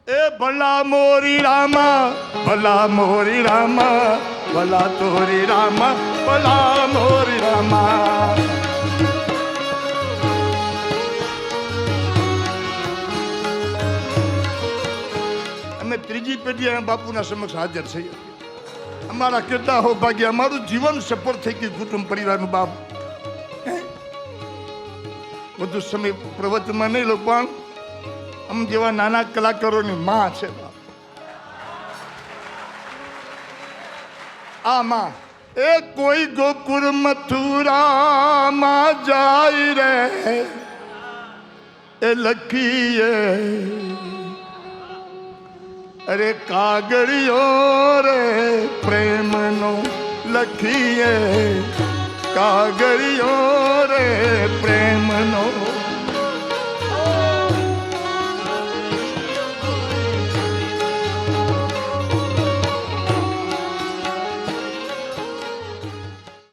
એ ભલા મોરી રામા, ભલા મોરી રામા, ભલા તોરી રામા, ભલા મોરી રામા. અમે ત્રીજી પેઢી બાપુના સમક્ષ હાજર છીએ. અમારા કેટલા હો ભાગ્ય, અમારું જીવન સફળ થઈ ગયું કુટુંબ પરિવારનું. બાપ બધું સમય પ્રવચનમાં નહીં લો, પણ આમ જેવા નાના કલાકારોની માં છે. આ માં એ કોઈ ગોકુળ મથુરામાં જાય રે એ લખીએ, અરે કાગળિયો રે પ્રેમનો લખીએ, કાગળિયો રે પ્રેમનો